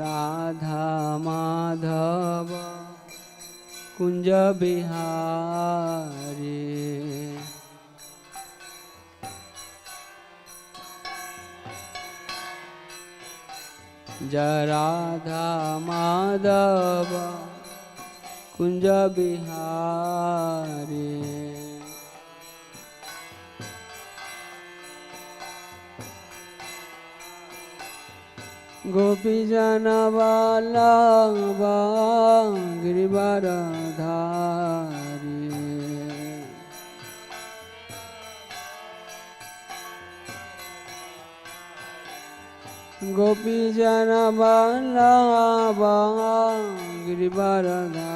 राधा माधव कुंज बिहारी जय राधा माधव कुंज बिहारी गोपी जन वल्लभ गिरिवरधारी गोपी जन वल्लभ गिरिवरधारी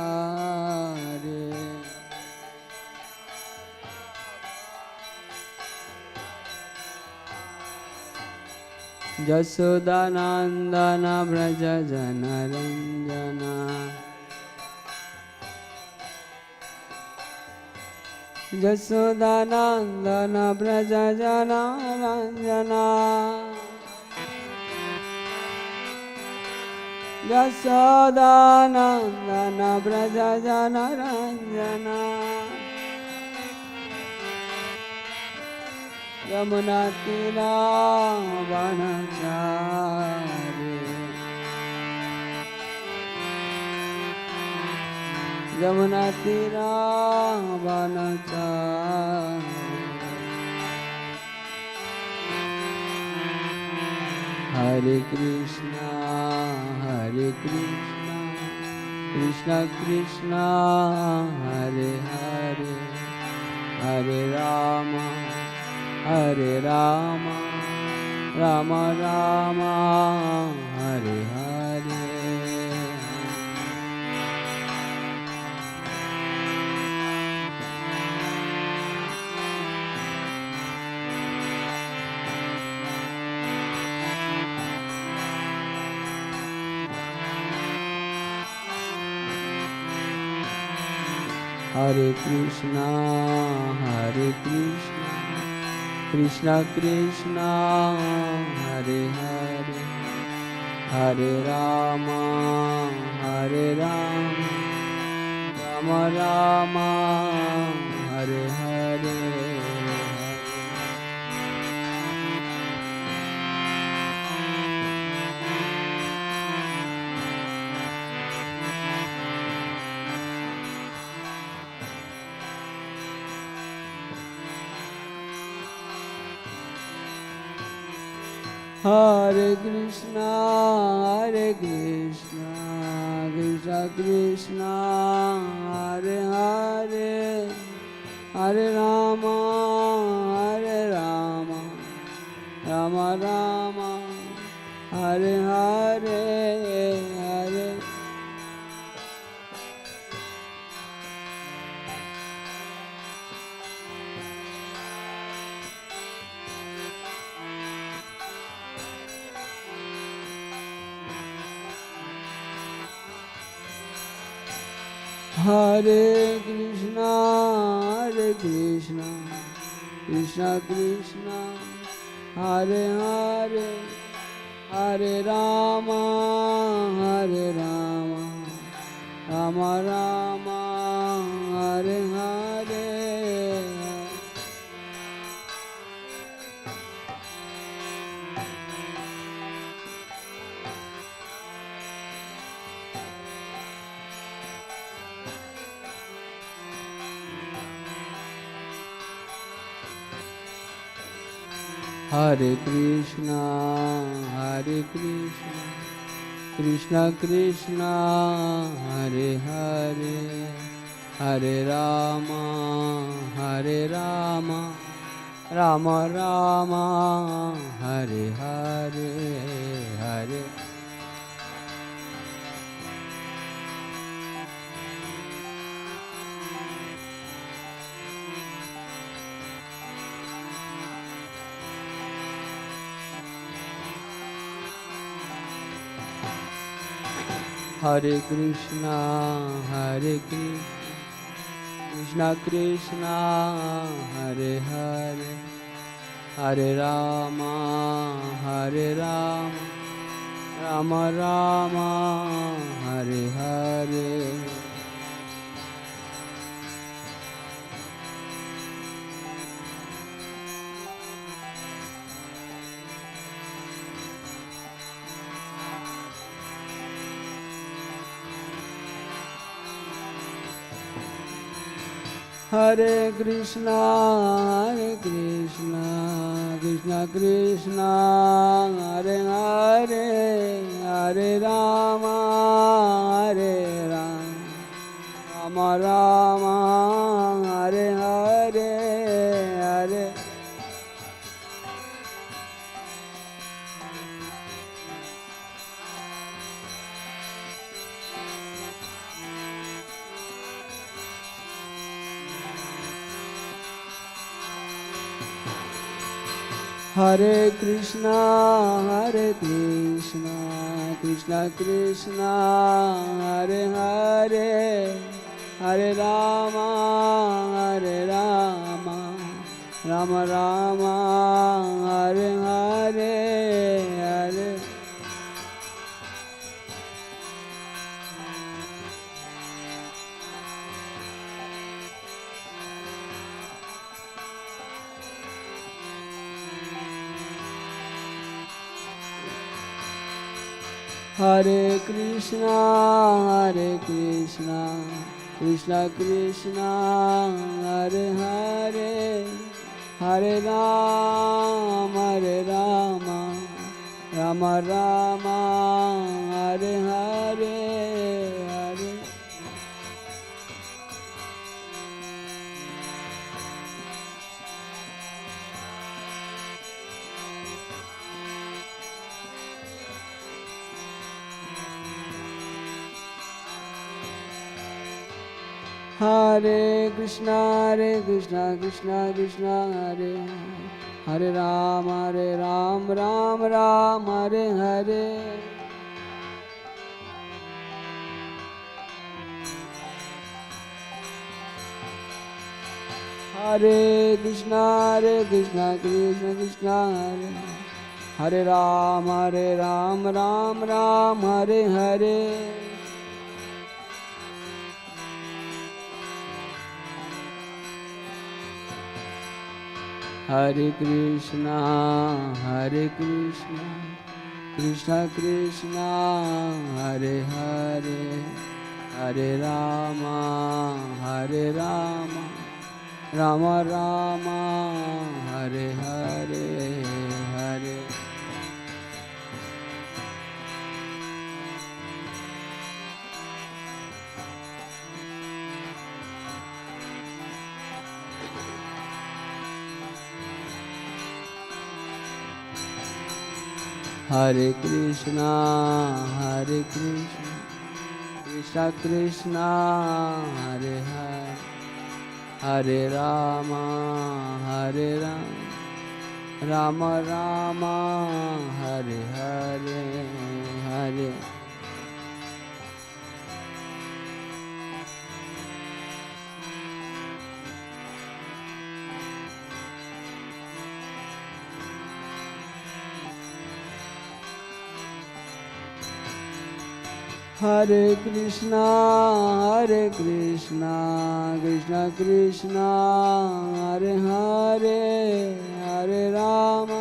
यशोदानंदन व्रज जनरंजना यशोदानंदन व्रज जनरंजना यशोदानंदन व्रज जनरंजना यमुना तीरा वनचारी यमुना तीरा वनचारी हरे Krishna Krishna Krishna Hare Hare Hare Ram Ram Ram Hare Hare Hare Krishna Krishna Krishna Hare Hare Hare Ram Ram Ram Hare Hare Hare Krishna Krishna Krishna Hare Hare Hare Ram Ram Ram Hare Hare Hare Hare Krishna Krishna Krishna Hare Hare Hare Ram Ram Ram Hare Hare Hare Krishna Krishna Krishna Hare Hare Hare Ram Ram Ram Hare Hare Hare Hare Krishna Krishna Krishna Hare Hare Hare Ram Rama Rama, Hare Hare. Hare Krishna, Krishna Krishna, Hare Hare, Hare Rama, Hare Rama, Rama Rama, Hare Hare, Hare. Hare Krishna, Krishna Krishna, Hare Hare, Hare Rama, Hare Rama, Rama Rama, Hare Hare, Hare. Hare Krishna, Krishna Krishna, Hare Hare, Hare Rama, Rama Rama, Hare Hare, Hare. Hare Krishna, Krishna Krishna, Hare Hare Rama, Rama Rama, Hare Hare. Hare Krishna, Krishna Krishna, Hare Hare Rama, Rama Rama, Hare Hare. Hare Krishna, Krishna Krishna, Hare Hare, Hare Rama, Rama Rama, Hare Hare, Hare. Hare Krishna, Krishna Krishna, Hare Hare, Hare Rama, Rama Rama, Hare Hare, Hare. Hare Krishna, Krishna Krishna, Hare Hare, Hare Rama,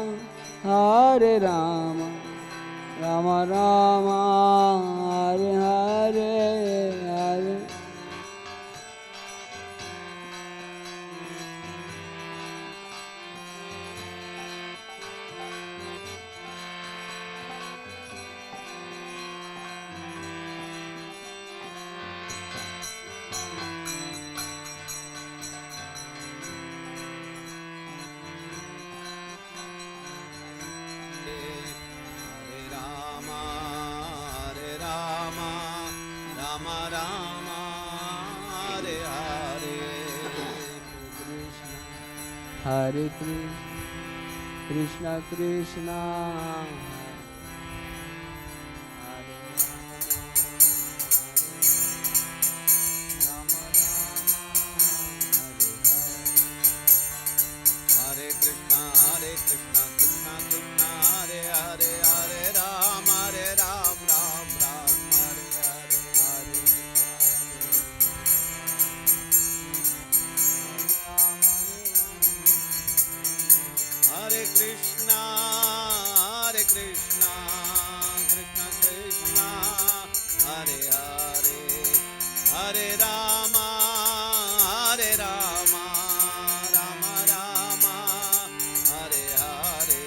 Rama Rama, Hare Hare, Hare. Hare Krishna, Krishna Krishna, Krishna Krishna, Hare Hare, Hare Rama, Krishna, Krishna Krishna, Hare Hare, Hare Rama, Hare Rama, Rama Rama, Hare Hare.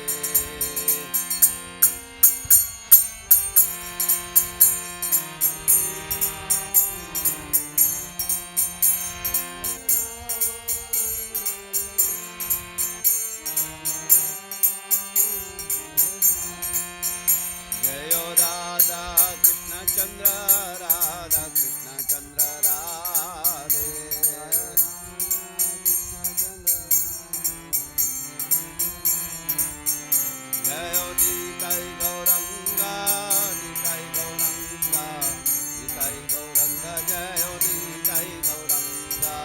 Jayo Radha Krishna Chandra, Radha Krishna Chandra Radhe. Jayo Nitai Gauranga, Nitai Gauranga, Nitai Gauranga, Jayo Nitai Gauranga.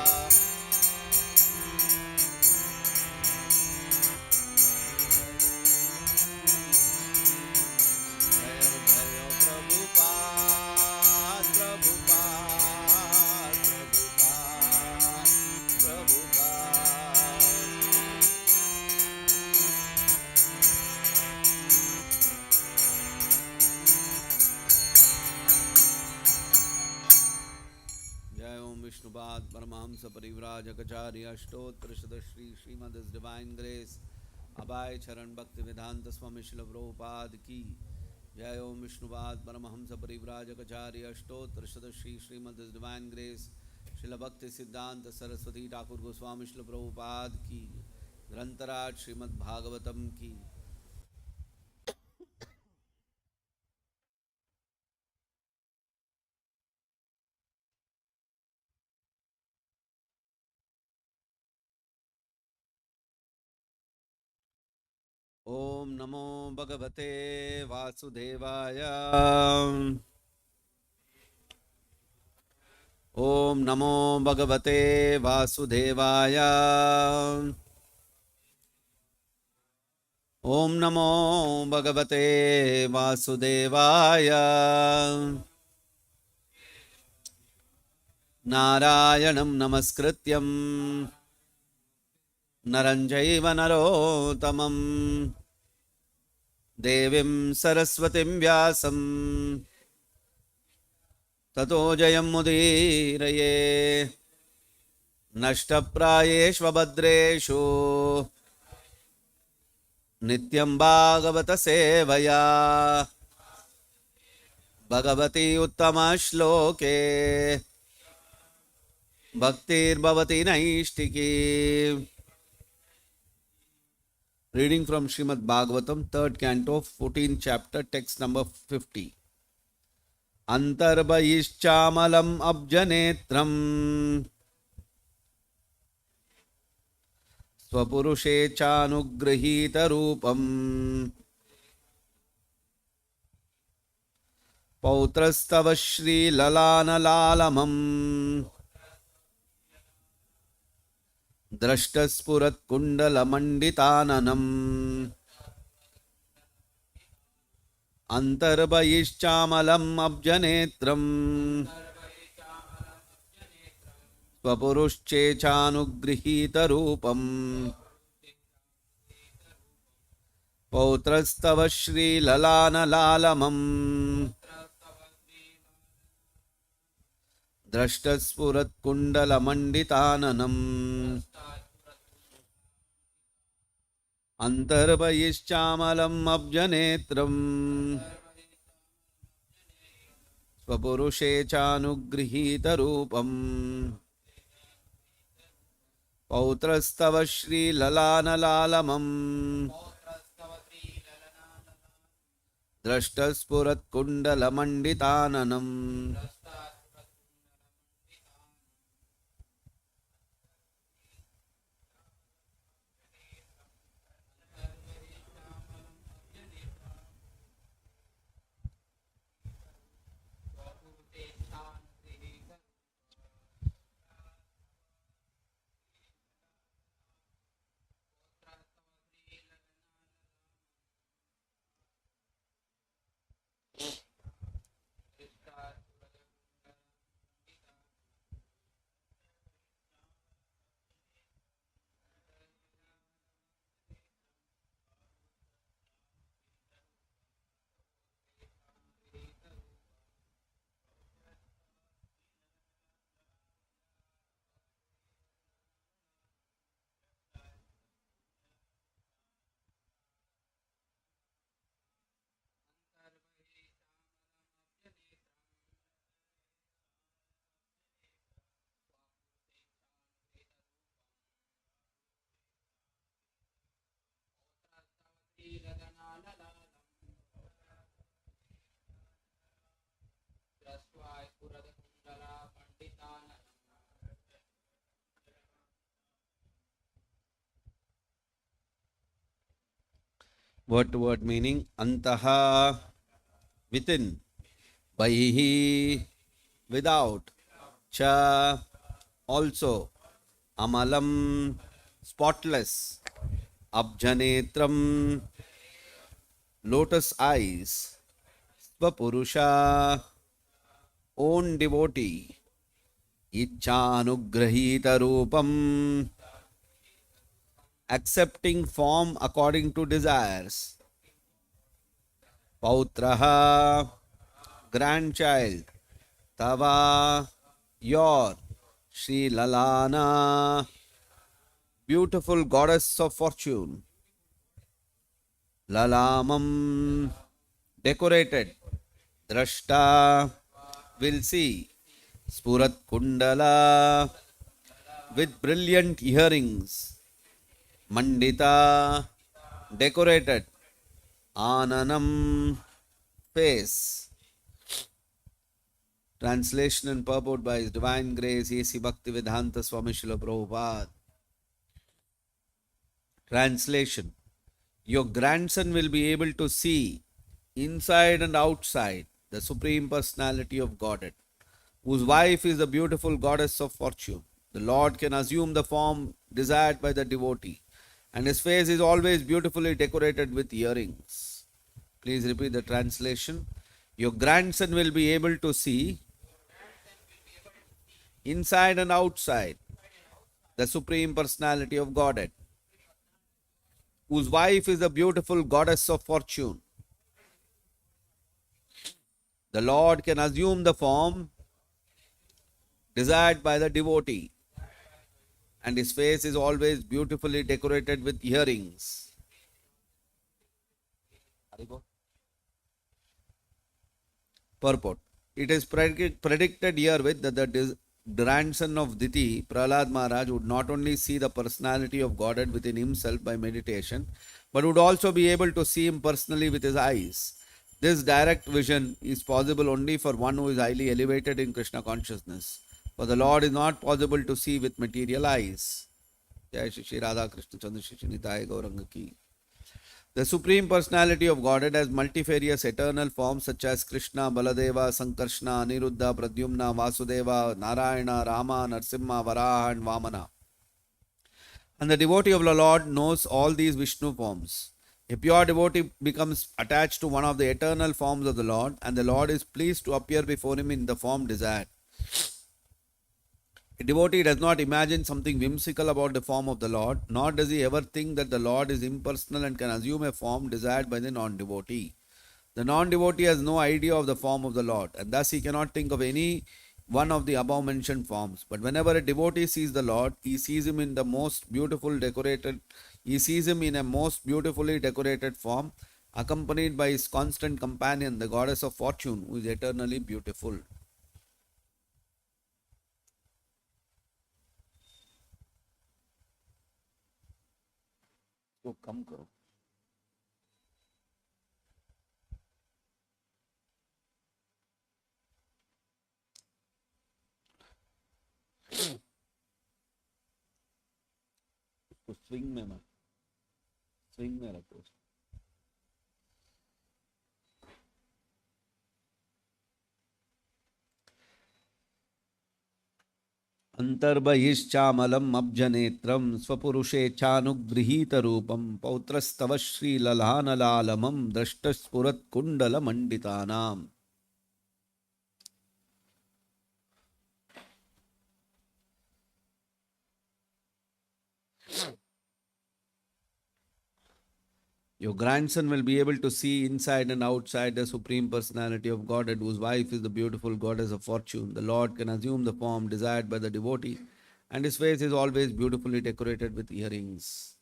Jayo Jayo Prabhupada, Prabhupada, Prabhupada, Prabhupada. Jai Om Vishnupad Paramahamsa Parivrajakacarya Ashtottrishad Shri Srimad His Divine Grace Abhay Charan Bhakti Vedanta Swami Srila Prabhupada Ki Jai Om Vishnupad Paramahamsa Parivrajakacarya Ashtottrishad Shri Srimad His Divine Grace Srila Bhakti Siddhanta Saraswati Thakur Goswami Srila Prabhupada Ki Grantaraj Srimad Bhagavatam Ki Om Namo Bhagavate Vasudevaya Om Namo Bhagavate Vasudevaya Om Namo Bhagavate Vasudevaya Narayanam Namaskrityam Naranjaiva Narottamam Devim Saraswatim Vyasam Tato Jayam Mudiraye Nashtaprayeshvabhadreshu Nityam Bhagavata Sevaya Bhagavati Uttama Shloke Bhaktir Bhavati Naishtiki. Reading from Srimad Bhagavatam, 3rd Canto, 14th chapter, text number 50. Antarbhayishchamalam abjanetram Swapurushe chanugrahita rupam Pautrastava Shri Lalana Lalamam Drashtaspurat Kundala Manditananam Antarbhayishchamalam abjanetram Swapurusche chanugrihita rupam Pautrastava Shri Lalana Lalamam Drashtaspurat Kundala Manditananam Antarbhayishchamalam abjanetram Swapurushe chanugrihita rupam Pautrastava Shri Lalana Lalamam Drashtaspurat Kundala Manditananam Word to word meaning antaha, within, baihi, without, cha, also, amalam, spotless, abjanetram, lotus eyes, svapurusha, own devotee, ichchanugrahita rupam, accepting form according to desires, pautraha, grandchild, tava, your, Sri Lalana, beautiful goddess of fortune, Lalamam, decorated, Drashta, will see, Spurat Kundala, with brilliant earrings, Mandita, decorated, Ananam, face. Translation and purport by His Divine Grace A.C. Bhaktivedanta Swami Srila Prabhupada. Translation: your grandson will be able to see inside and outside the Supreme Personality of Godhead, whose wife is the beautiful goddess of fortune. The Lord can assume the form desired by the devotee, and his face is always beautifully decorated with earrings. Please repeat the translation. Your grandson will be able to see inside and outside the Supreme Personality of Godhead, whose wife is the beautiful goddess of fortune. The Lord can assume the form desired by the devotee, and his face is always beautifully decorated with earrings. Purport: it is predicted herewith that the grandson of Diti, Prahlad Maharaj, would not only see the personality of Godhead within himself by meditation, but would also be able to see him personally with his eyes. This direct vision is possible only for one who is highly elevated in Krishna consciousness, for the Lord is not possible to see with material eyes. Jai Shri radhekrishnaworld Shri Nitai Gauranga ki. The Supreme Personality of Godhead has multifarious eternal forms such as Krishna, Baladeva, Sankarshna, Aniruddha, Pradyumna, Vasudeva, Narayana, Rama, Narsimha, Varaha and Vamana. And the devotee of the Lord knows all these Vishnu forms. A pure devotee becomes attached to one of the eternal forms of the Lord, and the Lord is pleased to appear before him in the form desired. A devotee does not imagine something whimsical about the form of the Lord, nor does he ever think that the Lord is impersonal and can assume a form desired by the non-devotee. The non-devotee has no idea of the form of the Lord, and thus he cannot think of any one of the above mentioned forms. But whenever a devotee sees the Lord, he sees him in a most beautifully decorated form, accompanied by his constant companion, the goddess of fortune, who is eternally beautiful. तो कम करो. तो swing में मत, swing में रखो. अंतर्बहिश्चामलम अब्जनेत्रम स्वपुरुषे चानुगृहीत रूपम पौत्रस्तव श्रीललानलालमं दृष्टस्फुरत्कुण्डलमण्डितानाम्. Your grandson will be able to see inside and outside the Supreme Personality of Godhead, whose wife is the beautiful goddess of fortune. The Lord can assume the form desired by the devotee, and his face is always beautifully decorated with earrings.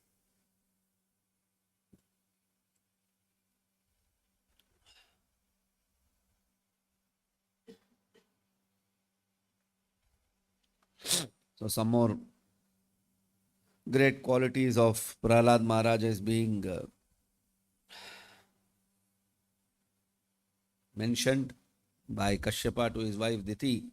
So some more great qualities of Prahlad Maharaj is being mentioned by Kashyapa to his wife Diti.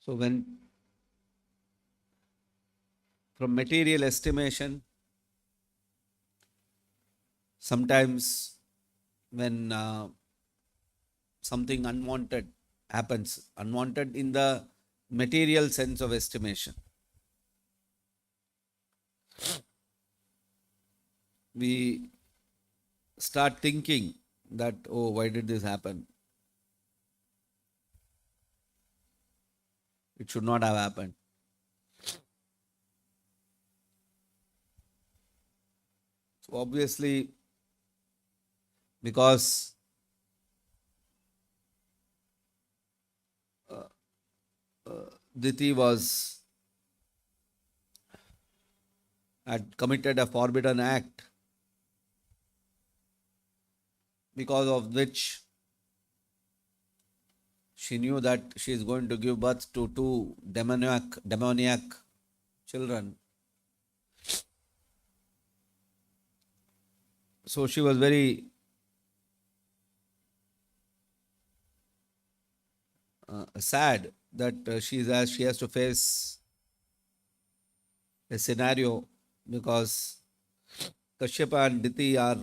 So when from material estimation, sometimes when something unwanted happens, unwanted in the material sense of estimation, we start thinking that, oh, why did this happen? It should not have happened. So obviously, because Diti had committed a forbidden act, because of which she knew that she is going to give birth to two demoniac children. So she was very sad that she has to face a scenario, because Kashyapa and Diti are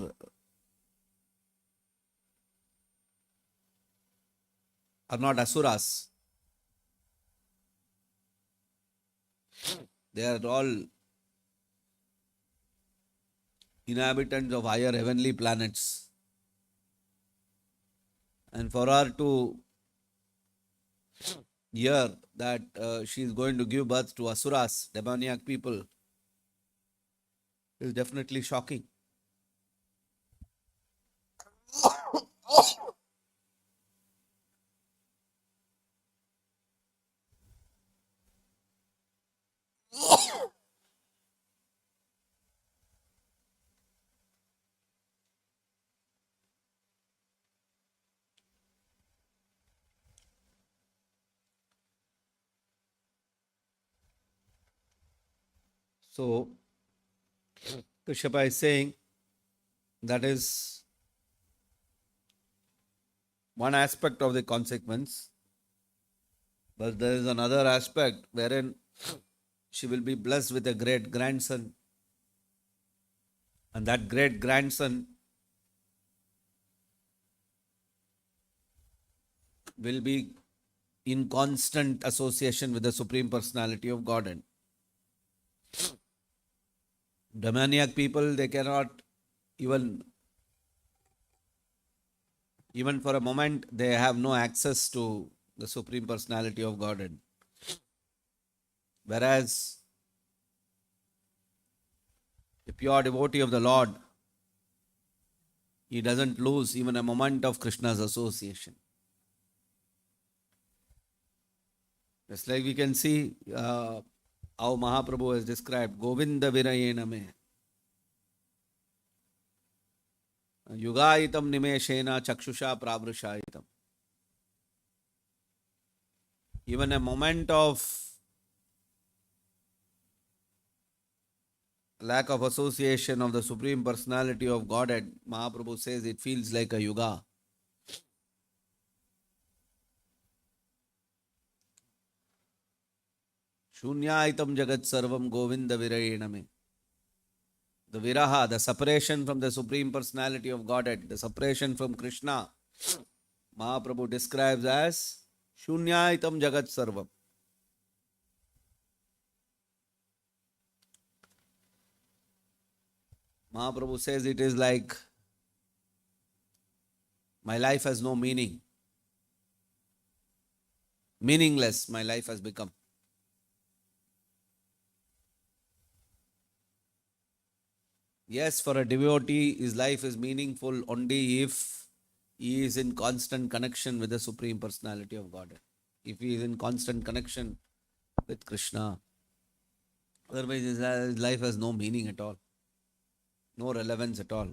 not asuras. They are all inhabitants of higher heavenly planets. And for her to hear that she is going to give birth to asuras, demoniac people, is definitely shocking. So Kashyapa is saying that is one aspect of the consequence, but there is another aspect wherein she will be blessed with a great grandson, and that great grandson will be in constant association with the Supreme Personality of Godhead. Demoniac people, they cannot even for a moment, they have no access to the Supreme Personality of Godhead. Whereas a pure devotee of the Lord, he doesn't lose even a moment of Krishna's association. Just like we can see how Mahaprabhu has described, Govinda Virayena me. Yugayitam nimeshena chakshusha pravrushayitam. Even a moment of lack of association of the Supreme Personality of Godhead, Mahaprabhu says it feels like a yuga. Shunyaitam jagat sarvam govinda virayena me. The viraha, the separation from the Supreme Personality of Godhead, the separation from Krishna, Mahaprabhu describes as Shunyaitam jagat sarvam. Mahaprabhu says it is like my life has no meaning. Meaningless my life has become. Yes, for a devotee, his life is meaningful only if he is in constant connection with the Supreme Personality of Godhead. If he is in constant connection with Krishna. Otherwise, his life has no meaning at all. No relevance at all.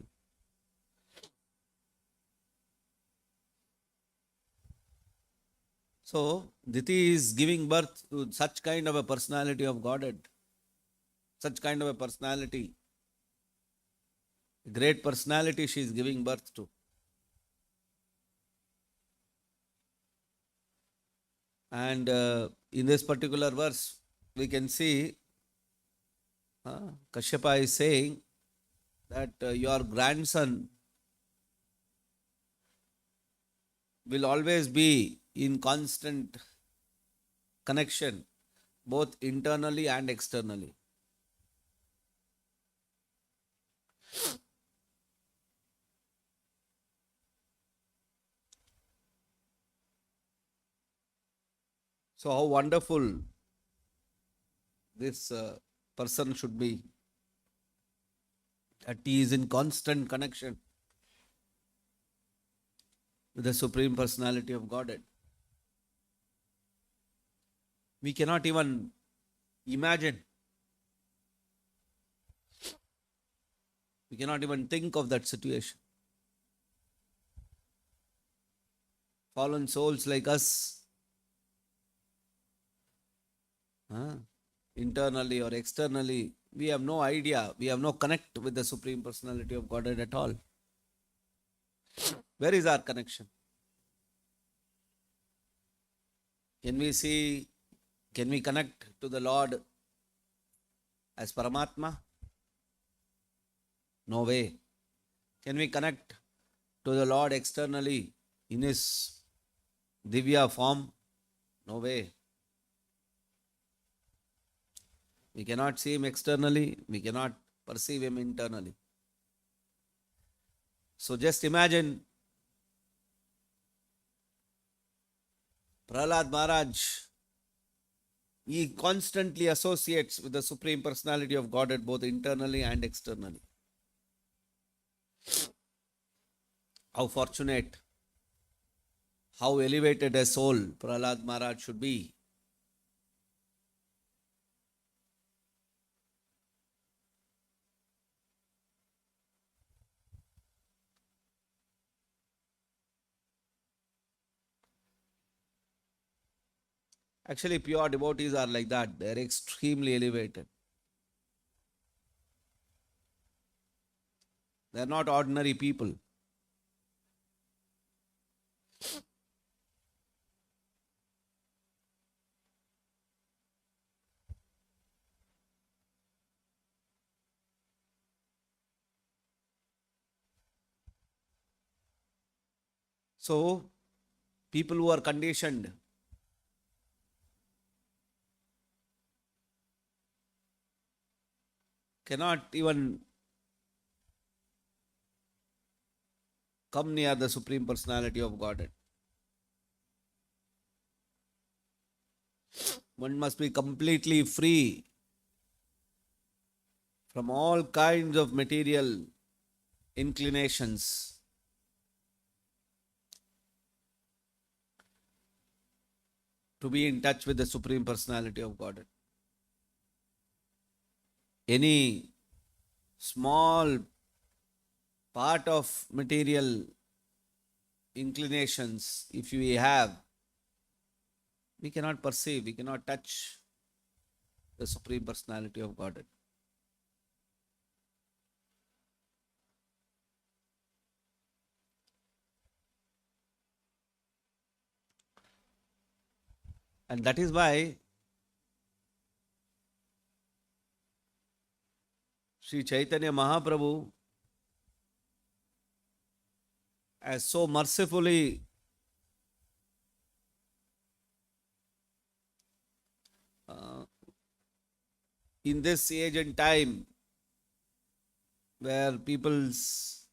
So, Diti is giving birth to such kind of a personality of Godhead. Such kind of a personality. A great personality she is giving birth to. And In this particular verse, we can see Kashyapa is saying that your grandson will always be in constant connection, both internally and externally. So, how wonderful this person should be, that he is in constant connection with the Supreme Personality of Godhead. We cannot even imagine, we cannot even think of that situation. Fallen souls like us, internally or externally, we have no idea, we have no connect with the Supreme Personality of Godhead at all. Where is our connection? Can we connect to the Lord as Paramatma? No way. Can we connect to the Lord externally in His Divya form? No way. We cannot see Him externally, we cannot perceive Him internally. So just imagine Prahlad Maharaj, he constantly associates with the Supreme Personality of Godhead both internally and externally. How fortunate, how elevated a soul Prahlad Maharaj should be. Actually, pure devotees are like that. They are extremely elevated. They are not ordinary people. So, people who are conditioned cannot even come near the Supreme Personality of Godhead. One must be completely free from all kinds of material inclinations. To be in touch with the Supreme Personality of Godhead. Any small part of material inclinations, if we have, we cannot perceive, we cannot touch the Supreme Personality of Godhead. And that is why Sri Chaitanya Mahaprabhu has so mercifully in this age and time where people's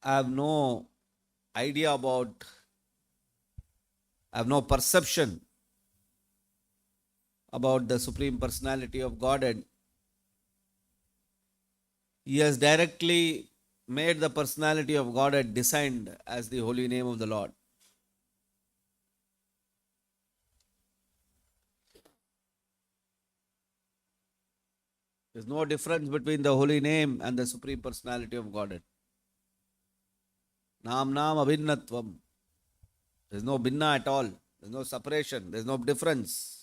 have no idea about, have no perception about the Supreme Personality of Godhead, He has directly made the Personality of Godhead designed as the holy name of the Lord. There is no difference between the holy name and the Supreme Personality of Godhead. Nam Nam Abhinnatvam. There is no binna at all. There is no separation. There is no difference.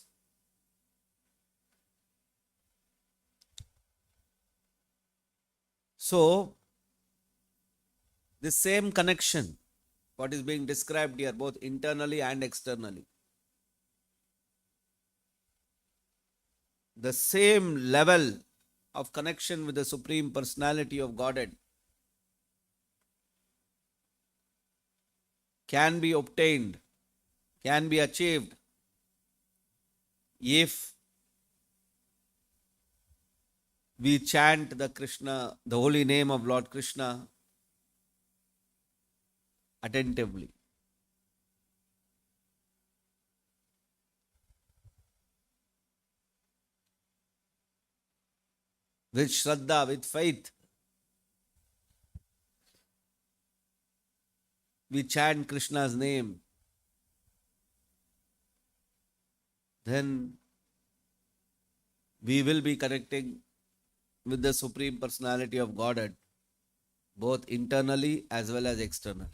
So, this same connection what is being described here, both internally and externally. The same level of connection with the Supreme Personality of Godhead can be obtained, can be achieved if we chant the Krishna, the holy name of Lord Krishna attentively. With Shraddha, with faith, we chant Krishna's name, then we will be connecting with the Supreme Personality of Godhead, both internally as well as externally.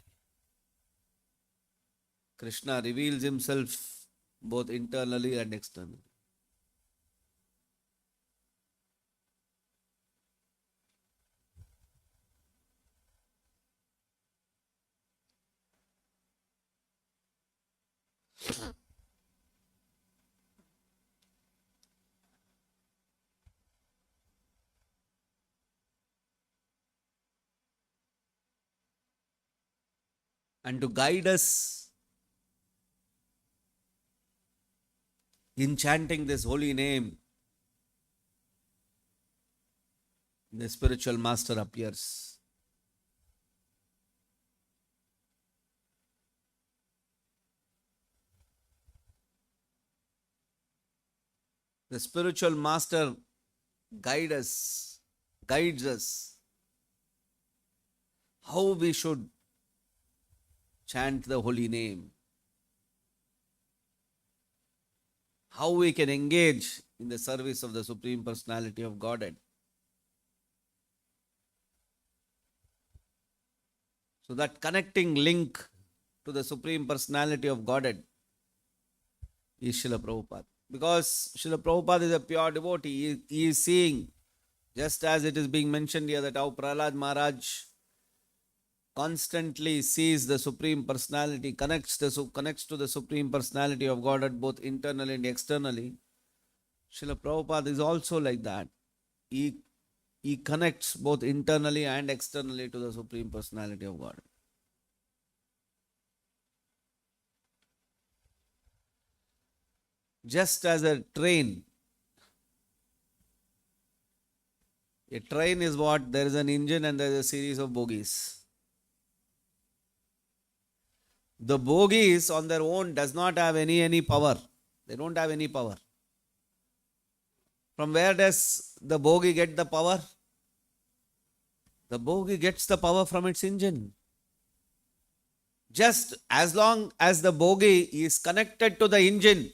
Krishna reveals himself both internally and externally. And to guide us in chanting this holy name, the spiritual master appears. The spiritual master guides us how we should chant the holy name, how we can engage in the service of the Supreme Personality of Godhead. So that connecting link to the Supreme Personality of Godhead is Srila Prabhupada. Because Srila Prabhupada is a pure devotee, he is seeing, just as it is being mentioned here, that how Prahlad Maharaj constantly sees the Supreme Personality, connects to the Supreme Personality of Godhead both internally and externally. Srila Prabhupada is also like that. He connects both internally and externally to the Supreme Personality of Godhead. Just as a train is what? There is an engine and there is a series of bogies. The bogies on their own does not have any power. They don't have any power. From where does the bogie get the power? The bogie gets the power from its engine. Just as long as the bogie is connected to the engine,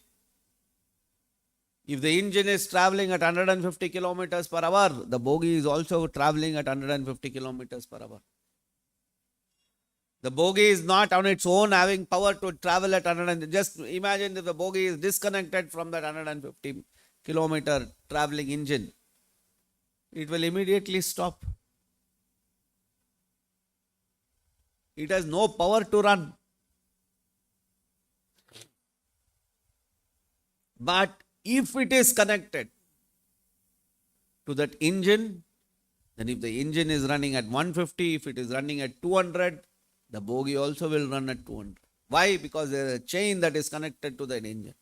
if the engine is traveling at 150 kilometers per hour, the bogie is also traveling at 150 kilometers per hour. The bogie is not on its own having power to travel at 100. Just imagine if the bogie is disconnected from that 150 kilometer traveling engine. It will immediately stop. It has no power to run. But if it is connected to that engine, then if the engine is running at 150, if it is running at 200, the bogie also will run at 200. Why? Because there is a chain that is connected to that engine.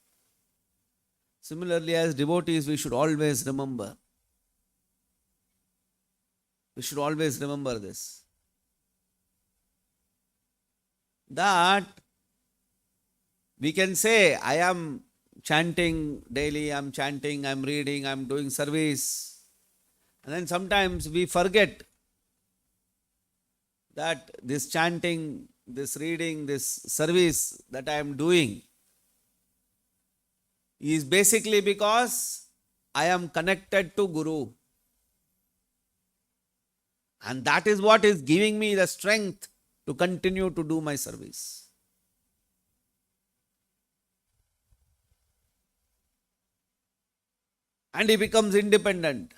Similarly, as devotees, we should always remember. We should always remember this. That we can say, I am chanting daily, I am chanting, I am reading, I am doing service. And then sometimes we forget that this chanting, this reading, this service that I am doing is basically because I am connected to Guru. And that is what is giving me the strength to continue to do my service. And he becomes independent.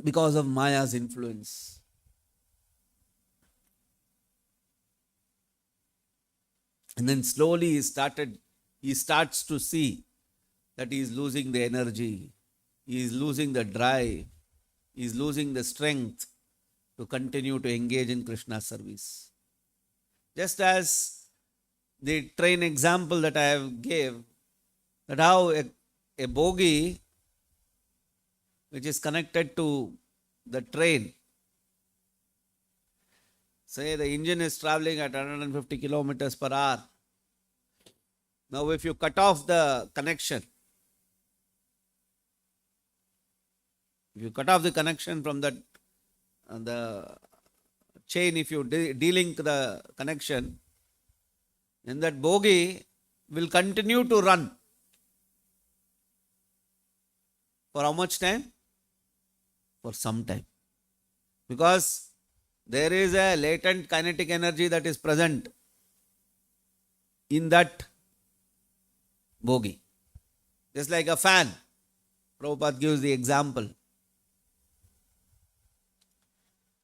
because of Maya's influence. And then slowly he starts to see that he is losing the energy, he is losing the drive, he is losing the strength to continue to engage in Krishna's service. Just as the train example that I have gave, that how a bogie which is connected to the train, say the engine is traveling at 150 kilometers per hour. Now if you cut off the connection, from the chain, if you delink the connection, then that bogie will continue to run. For how much time? For some time. Because there is a latent kinetic energy that is present in that bogie. Just like a fan. Prabhupada gives the example.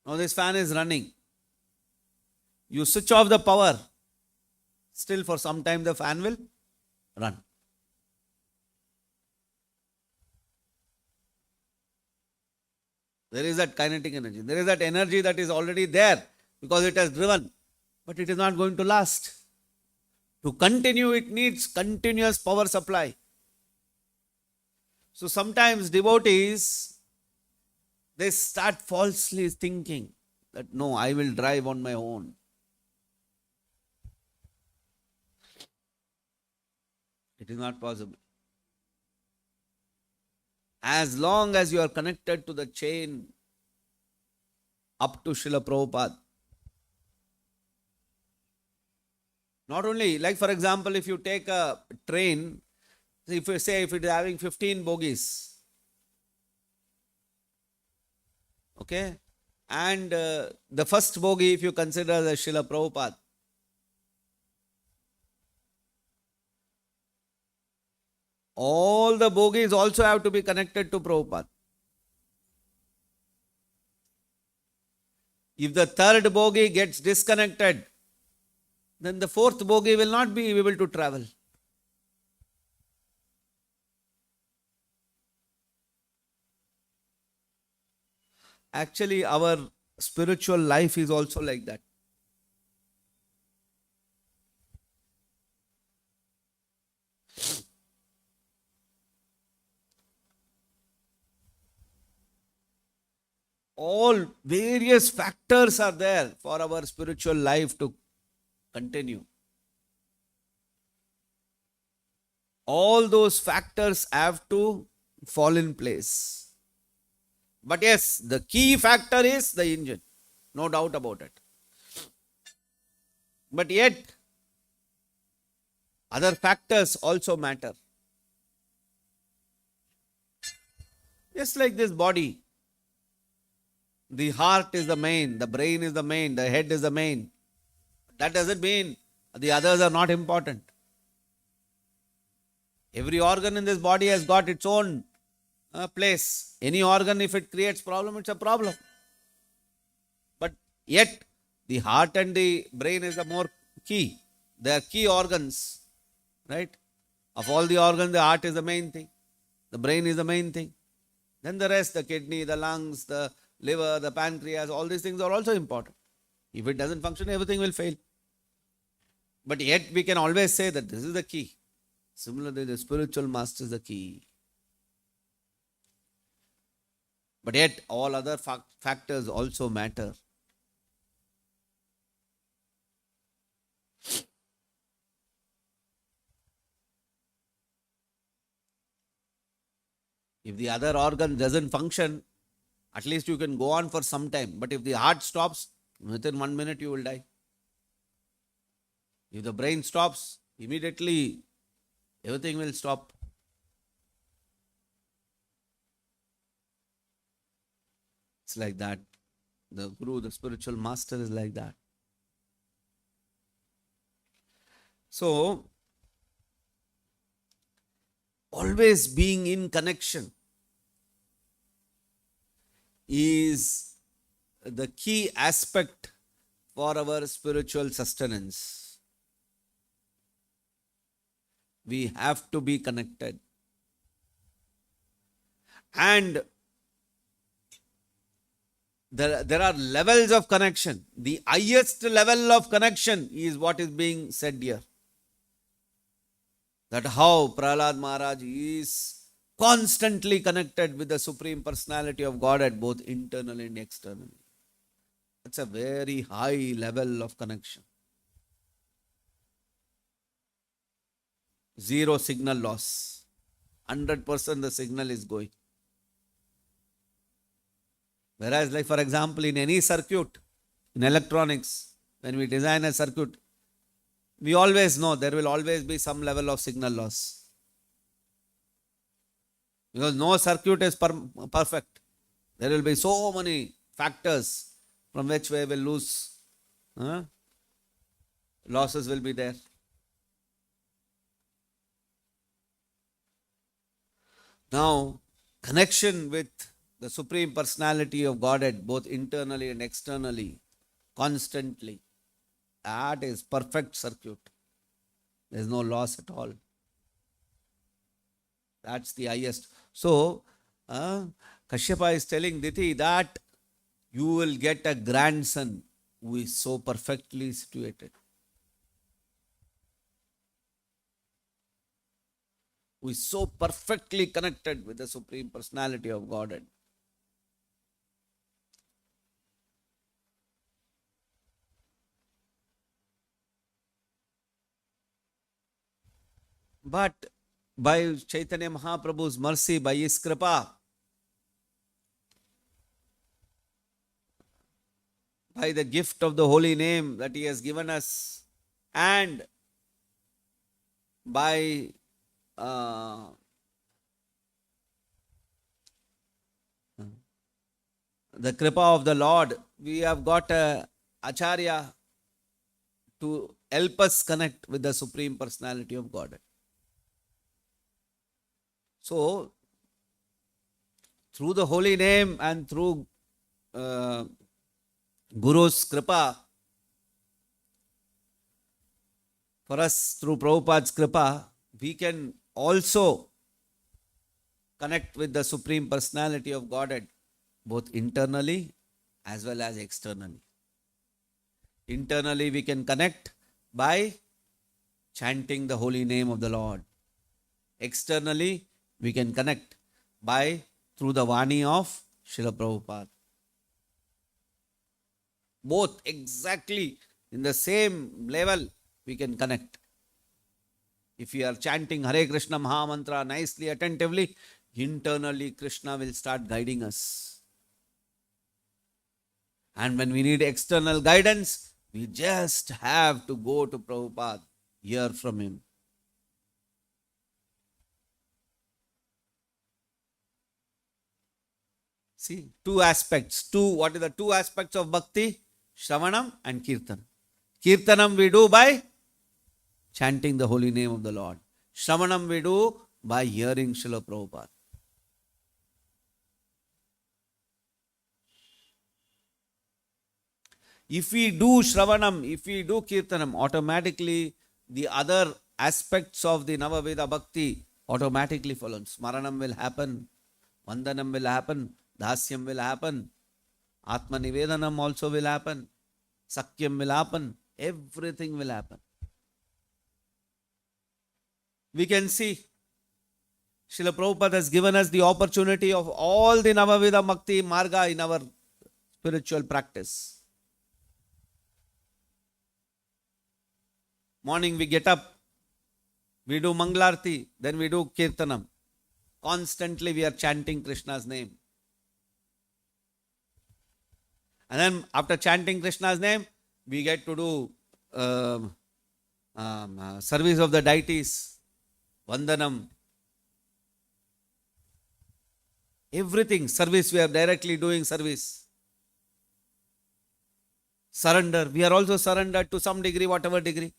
Now this fan is running. You switch off the power. Still for some time the fan will run. There is that kinetic energy. There is that energy that is already there because it has driven. But it is not going to last. To continue, it needs continuous power supply. So sometimes devotees, they start falsely thinking that no, I will drive on my own. It is not possible. As long as you are connected to the chain up to Srila Prabhupada. Not only, like for example, if you take a train, if it is having 15 bogies, okay, and the first bogie, if you consider the Srila Prabhupada, all the bogies also have to be connected to Prabhupada. If the third bogie gets disconnected, then the fourth bogie will not be able to travel. Actually, our spiritual life is also like that. All various factors are there for our spiritual life to continue. All those factors have to fall in place. But yes, the key factor is the engine. No doubt about it. But yet, other factors also matter. Just like this body. The heart is the main, the brain is the main, the head is the main. That doesn't mean the others are not important. Every organ in this body has got its own place. Any organ, if it creates problem, it's a problem. But yet, the heart and the brain is the more key. They are key organs, right? Of all the organs, the heart is the main thing. The brain is the main thing. Then the rest, the kidney, the lungs, the liver, the pancreas, all these things are also important. If it doesn't function, everything will fail. But yet we can always say that this is the key. Similarly, the spiritual master is the key. But yet all other factors also matter. If the other organ doesn't function, at least you can go on for some time. But if the heart stops, within 1 minute you will die. If the brain stops, immediately everything will stop. It's like that. The Guru, the spiritual master is like that. So, always being in connection is the key aspect for our spiritual sustenance. We have to be connected. And there are levels of connection. The highest level of connection is what is being said here. That how Prahlad Maharaj is constantly connected with the Supreme Personality of Godhead, both internally and externally. It's a very high level of connection. Zero signal loss. 100% the signal is going. Whereas, like for example, in any circuit, in electronics, when we design a circuit, we always know there will always be some level of signal loss. Because no circuit is perfect. There will be so many factors from which we will lose. Losses will be there. Now, connection with the Supreme Personality of Godhead, both internally and externally, constantly, that is perfect circuit. There is no loss at all. That's the highest. So, Kashyapa is telling Diti that you will get a grandson who is so perfectly situated, who is so perfectly connected with the Supreme Personality of Godhead. But by Chaitanya Mahaprabhu's mercy, by his kripa, by the gift of the holy name that he has given us, and by the kripa of the Lord, we have got a Acharya to help us connect with the Supreme Personality of Godhead. So, through the holy name and through Guru's kripa, for us through Prabhupada's kripa, we can also connect with the Supreme Personality of Godhead, both internally as well as externally. Internally, we can connect by chanting the holy name of the Lord. Externally, we can connect by through the Vani of Srila Prabhupada. Both exactly in the same level we can connect. If we are chanting Hare Krishna Maha Mantra nicely, attentively, internally Krishna will start guiding us. And when we need external guidance, we just have to go to Prabhupada, hear from him. See, two aspects. What are the two aspects of bhakti? Shravanam and Kirtanam. Kirtanam we do by chanting the holy name of the Lord. Shravanam we do by hearing Srila Prabhupada. If we do Shravanam, if we do Kirtanam, automatically the other aspects of the Navaveda Bhakti automatically follow. Smaranam will happen, Vandanam will happen, Dasyam will happen, Atma Nivedanam also will happen, Sakyam will happen, everything will happen. We can see Srila Prabhupada has given us the opportunity of all the Navaveda Bhakti Marga in our spiritual practice. Morning we get up, we do Manglarti, then we do Kirtanam. Constantly we are chanting Krishna's name. And then after chanting Krishna's name, we get to do service of the deities, Vandanam. Everything, service, we are directly doing service. Surrender, we are also surrendered to some degree, whatever degree.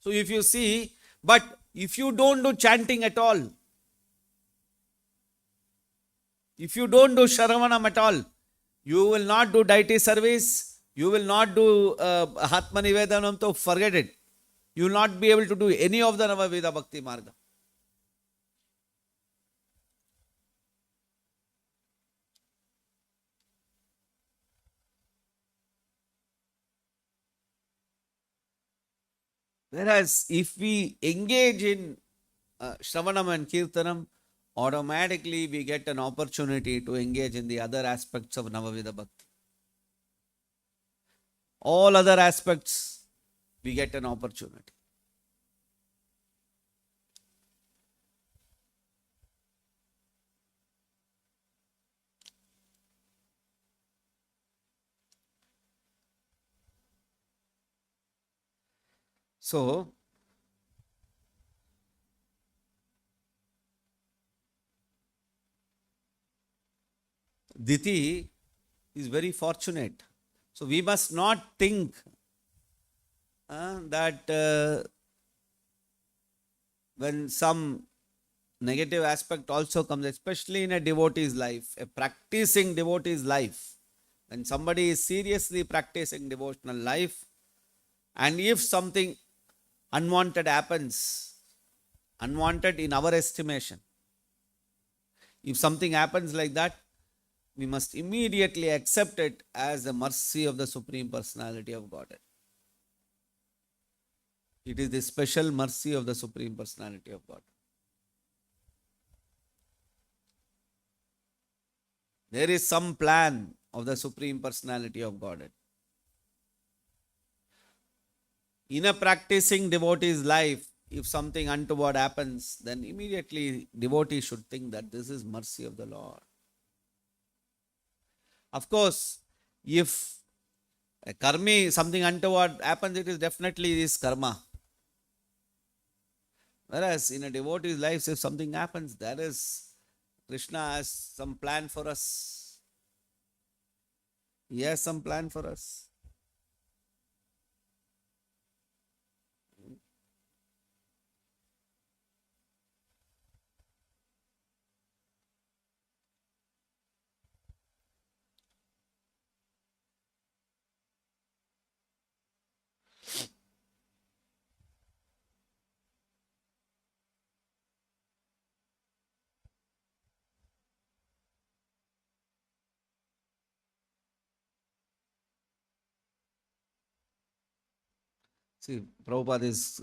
So if you see, but if you don't do chanting at all, If you don't do Shravanam at all, you will not do deity service, you will not do Atma Nivedanam, so forget it. You will not be able to do any of the Navavida Bhakti Marga. Whereas if we engage in Shravanam and Kirtanam, automatically we get an opportunity to engage in the other aspects of Navavida Bhakti. All other aspects, we get an opportunity. So, Diti is very fortunate. So, we must not think that when some negative aspect also comes, especially in a devotee's life, a practicing devotee's life, when somebody is seriously practicing devotional life, and if something unwanted happens, unwanted in our estimation, if something happens like that, we must immediately accept it as the mercy of the Supreme Personality of Godhead. It is the special mercy of the Supreme Personality of God. There is some plan of the Supreme Personality of Godhead. In a practicing devotee's life, if something untoward happens, then immediately devotee should think that this is mercy of the Lord. Of course, if a karmi, something untoward happens, it is definitely this karma. Whereas in a devotee's life, if something happens, that is, Krishna has some plan for us. He has some plan for us. See, Prabhupada is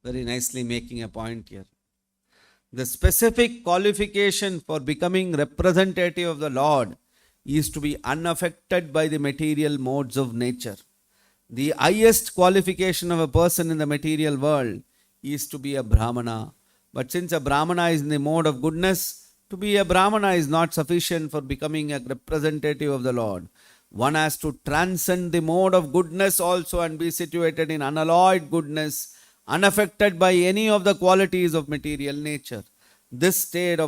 very nicely making a point here. The specific qualification for becoming representative of the Lord is to be unaffected by the material modes of nature. The highest qualification of a person in the material world is to be a Brahmana. But since a Brahmana is in the mode of goodness, to be a Brahmana is not sufficient for becoming a representative of the Lord. One has to transcend the mode of goodness also and be situated in unalloyed goodness, unaffected by any of the qualities of material nature. This stage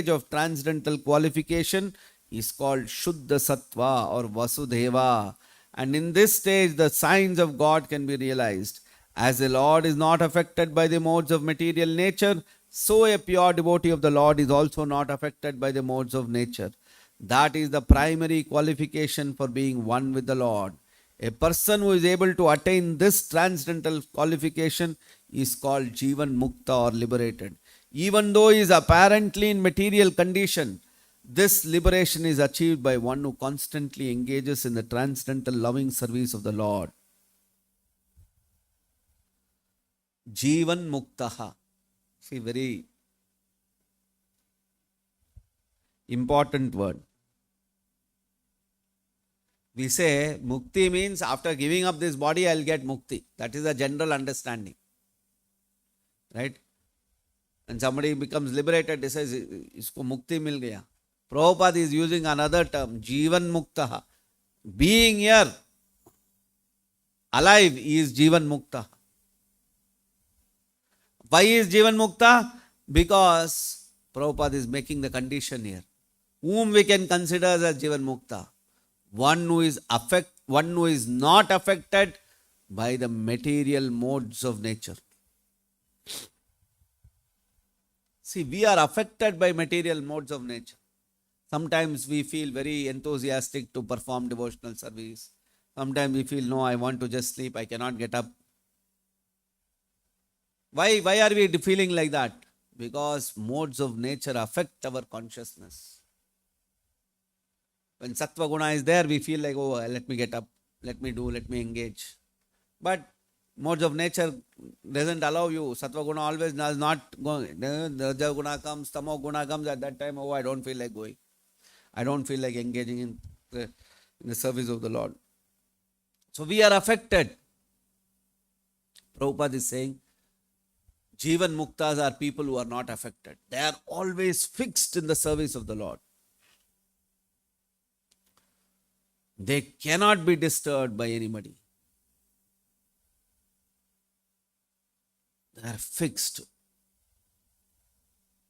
of transcendental qualification is called Shuddha Sattva or Vasudeva. And in this stage, the signs of God can be realized. As the Lord is not affected by the modes of material nature, so a pure devotee of the Lord is also not affected by the modes of nature. That is the primary qualification for being one with the Lord. A person who is able to attain this transcendental qualification is called Jivan Mukta or liberated. Even though he is apparently in material condition, this liberation is achieved by one who constantly engages in the transcendental loving service of the Lord. Jivan Muktaha. See, very important word. We say mukti means after giving up this body, I will get mukti. That is a general understanding. Right? When somebody becomes liberated, he says, isko mukti mil gaya. Prabhupada is using another term, Jivan Muktaha. Being here, alive, is Jivan Mukta. Why is Jivan Mukta? Because Prabhupada is making the condition here. Whom we can consider as Jivan Mukta? One who is not affected by the material modes of nature. See, we are affected by material modes of nature. Sometimes we feel very enthusiastic to perform devotional service. Sometimes we feel, no, I want to just sleep, I cannot get up. Why are we feeling like that? Because modes of nature affect our consciousness. When sattva guna is there, we feel like, oh, let me get up, let me do, let me engage. But modes of nature doesn't allow you. Sattva guna always does not go. Raja guna comes, tamo guna comes, at that time, oh, I don't feel like going. I don't feel like engaging in the service of the Lord. So we are affected. Prabhupada is saying, Jivan Muktas are people who are not affected. They are always fixed in the service of the Lord. They cannot be disturbed by anybody. They are fixed.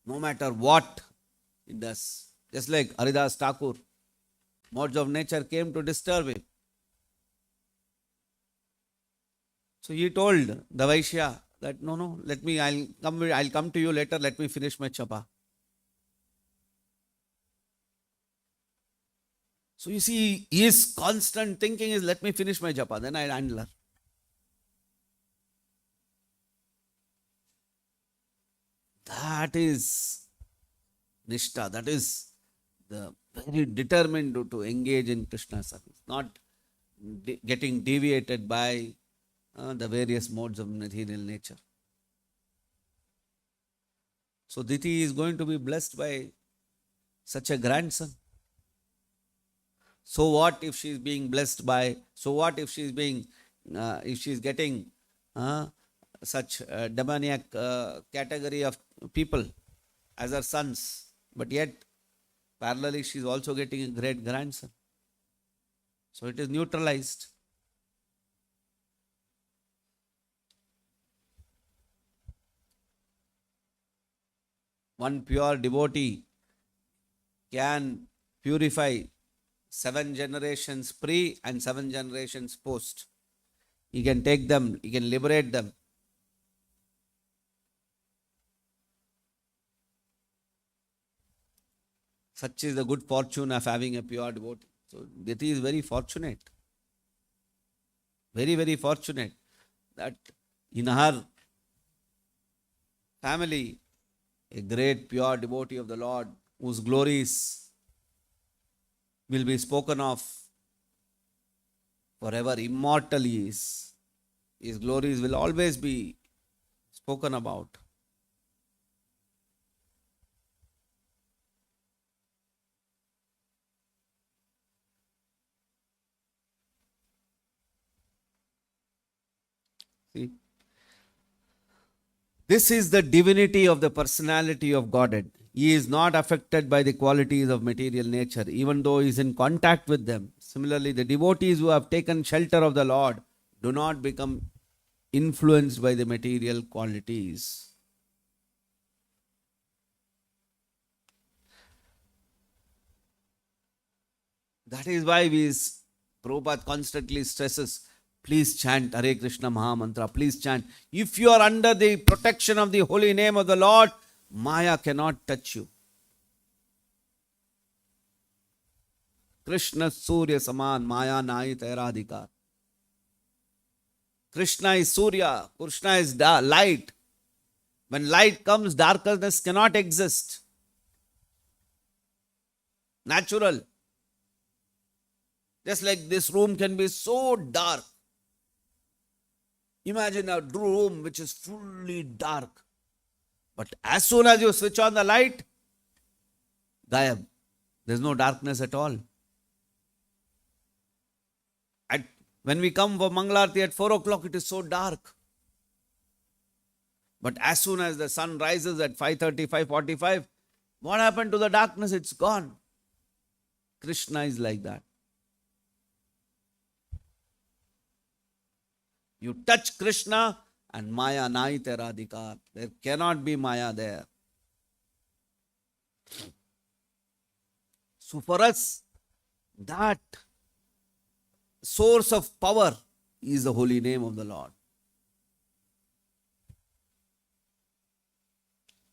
No matter what it does. Just like Haridas Thakur, modes of nature came to disturb him. So he told the Vaishya that, no, I'll come to you later, let me finish my chapa. So you see, his constant thinking is, let me finish my japa, then I'll handle her. That is Nishtha, that is the very determined to engage in Krishna service, not getting deviated by the various modes of material nature. So Diti is going to be blessed by such a grandson. So what if she is being blessed by, so what if she is being, if she is getting such demoniac category of people as her sons, but yet parallelly she is also getting a great grandson. So it is neutralized. One pure devotee can purify 7 generations pre and 7 generations post. He can take them, he can liberate them. Such is the good fortune of having a pure devotee. So Diti is very fortunate. Very, very fortunate that in her family, a great pure devotee of the Lord, whose glories will be spoken of forever. Immortal he is. His glories will always be spoken about. See, this is the divinity of the personality of Godhead. He is not affected by the qualities of material nature, even though he is in contact with them. Similarly, the devotees who have taken shelter of the Lord do not become influenced by the material qualities. That is why Prabhupada constantly stresses, please chant Hare Krishna Maha Mantra, please chant. If you are under the protection of the holy name of the Lord, Maya cannot touch you. Krishna Surya Saman, Maya Nahi Tairadhikar. Krishna is Surya, Krishna is light. When light comes, darkness cannot exist. Natural. Just like this room can be so dark. Imagine a room which is fully dark. But as soon as you switch on the light, gayab. There's no darkness at all. When we come for Mangalarti at 4 o'clock, it is so dark. But as soon as the sun rises at 5:30, 5:45, what happened to the darkness? It's gone. Krishna is like that. You touch Krishna and Maya Nahi Tairadhikar. There cannot be Maya there. So for us, that source of power is the holy name of the Lord.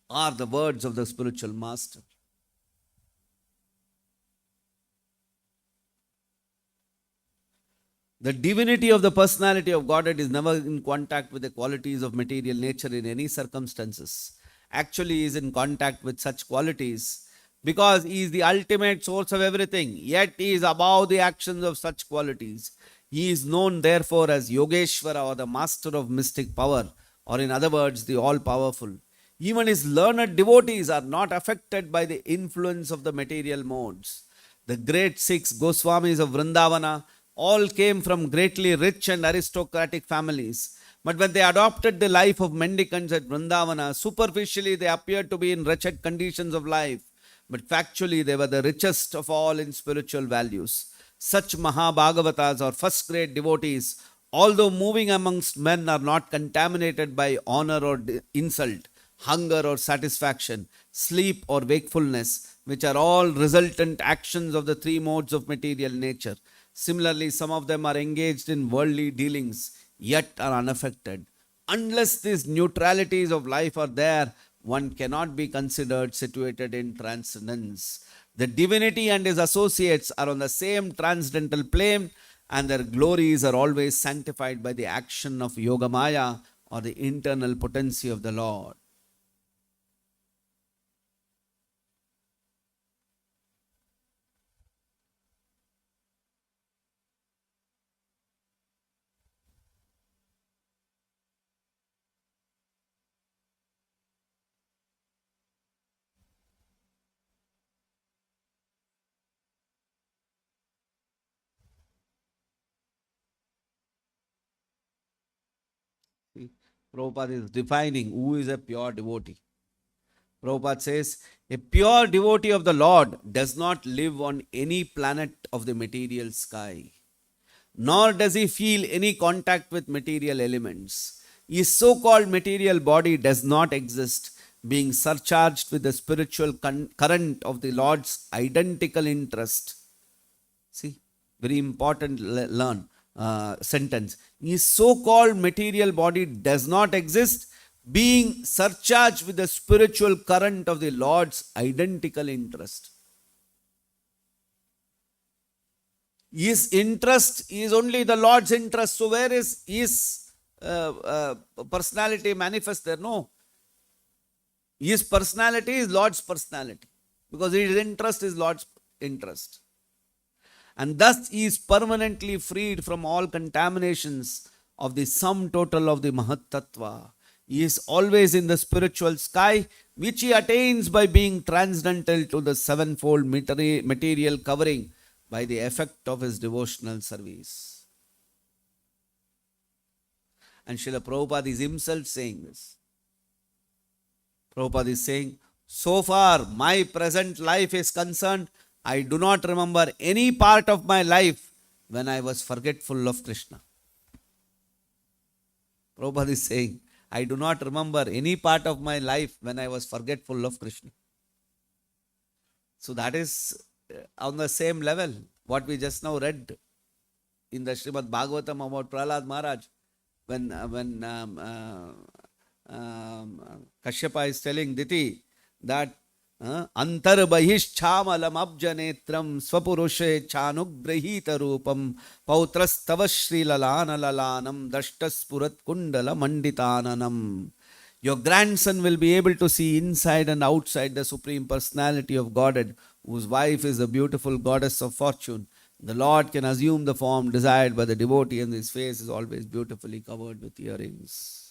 are the words of the spiritual master. The divinity of the personality of Godhead is never in contact with the qualities of material nature in any circumstances. Actually, he is in contact with such qualities because he is the ultimate source of everything, yet he is above the actions of such qualities. He is known therefore as Yogeshwara, or the master of mystic power, or in other words, the all-powerful. Even his learned devotees are not affected by the influence of the material modes. The great six Goswamis of Vrindavana all came from greatly rich and aristocratic families. But when they adopted the life of mendicants at Vrindavana, superficially they appeared to be in wretched conditions of life, but factually they were the richest of all in spiritual values. Such Mahabhagavatas or first grade devotees, although moving amongst men, are not contaminated by honor or insult, hunger or satisfaction, sleep or wakefulness, which are all resultant actions of the three modes of material nature. Similarly, some of them are engaged in worldly dealings, yet are unaffected. Unless these neutralities of life are there, one cannot be considered situated in transcendence. The divinity and his associates are on the same transcendental plane, and their glories are always sanctified by the action of Yogamaya, or the internal potency of the Lord. See, Prabhupada is defining who is a pure devotee. Prabhupada says, a pure devotee of the Lord does not live on any planet of the material sky, nor does he feel any contact with material elements. His so-called material body does not exist, being surcharged with the spiritual current of the Lord's identical interest. See, very important learn sentence. His so-called material body does not exist, being surcharged with the spiritual current of the Lord's identical interest. His interest is only the Lord's interest. So where is his personality manifest there? No. His personality is Lord's personality, because his interest is Lord's interest. And thus he is permanently freed from all contaminations of the sum total of the Mahat Tattva. He is always in the spiritual sky, which he attains by being transcendental to the sevenfold material covering by the effect of his devotional service. And Srila Prabhupada is himself saying this. Prabhupada is saying, so far my present life is concerned, I do not remember any part of my life when I was forgetful of Krishna. Prabhupada is saying, I do not remember any part of my life when I was forgetful of Krishna. So that is on the same level what we just now read in the Srimad Bhagavatam about Prahlad Maharaj, when Kashyapa is telling Diti that antar bahishchamalam abjanetram swapurushe chanugrahita rupam pautrastava shrilalana lalanam dashtaspurat kundala manditananam. Your grandson will be able to see inside and outside the Supreme Personality of Godhead, whose wife is the beautiful goddess of fortune. The Lord can assume the form desired by the devotee, and his face is always beautifully covered with earrings.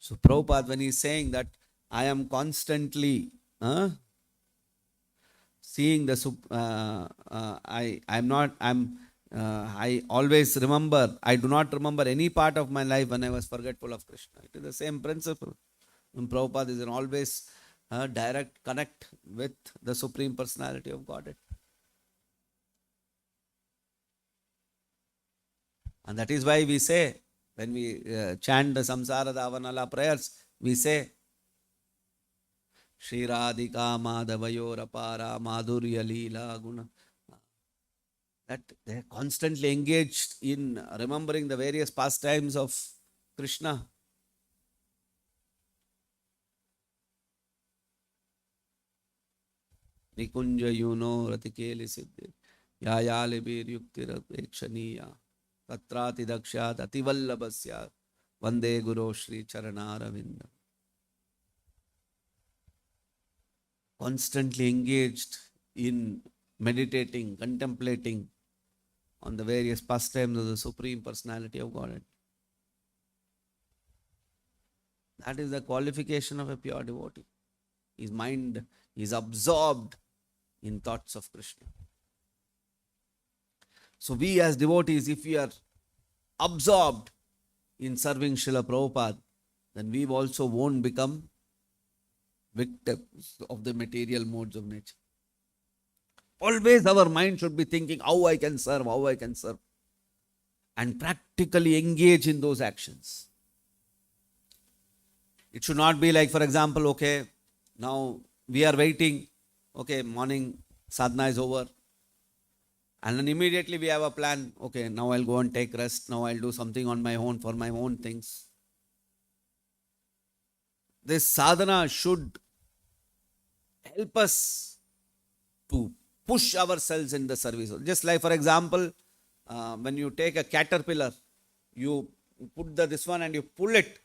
So Prabhupada, when he is saying that I am constantly seeing the I always remember, I do not remember any part of my life when I was forgetful of Krishna. It is the same principle. And Prabhupada is in always direct connect with the Supreme Personality of Godhead. And that is why we say, when we chant the Samsara Davanala prayers, we say, Shri Radhika Madhavayorapara Madhurya Leela Guna. That they are constantly engaged in remembering the various pastimes of Krishna. Nikunja yuno ratikeli siddhi. Yayali bir yuktirapekshaniya. Tatrati dakshat ativallabhasya. Vande Guru Shri Charanaravinda. Constantly engaged in meditating, contemplating on the various pastimes of the Supreme Personality of Godhead. That is the qualification of a pure devotee. His mind is absorbed in thoughts of Krishna. So we as devotees, if we are absorbed in serving Srila Prabhupada, then we also won't become victims of the material modes of nature. Always our mind should be thinking how I can serve, and practically engage in those actions. It should not be like, for example, okay, now we are waiting, okay, morning sadhana is over, and then immediately we have a plan, okay, now I'll go and take rest, now I'll do something on my own for my own things. This sadhana should help us to push ourselves in the service. Just like, for example, when you take a caterpillar, you put this one and you pull it.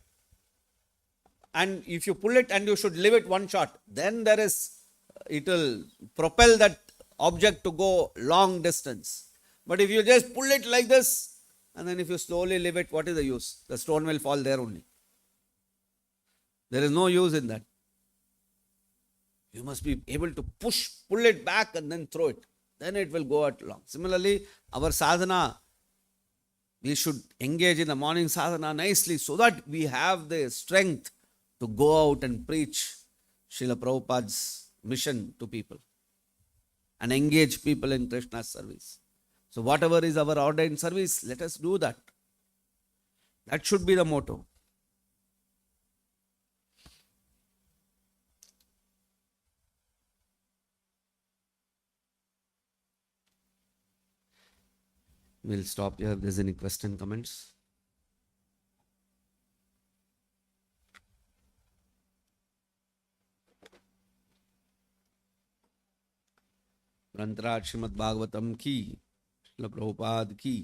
And if you pull it and you should leave it one shot, then it will propel that object to go long distance. But if you just pull it like this, and then if you slowly leave it, what is the use? The stone will fall there only. There is no use in that. You must be able to pull it back and then throw it. Then it will go at long. Similarly, our sadhana, we should engage in the morning sadhana nicely so that we have the strength to go out and preach Srila Prabhupada's mission to people and engage people in Krishna's service. So whatever is our ordained service, let us do that. That should be the motto. We'll stop here if there's any question, comments. ग्रंथराज Shrimad Bhagavatam की, श्रील प्रभुपाद की.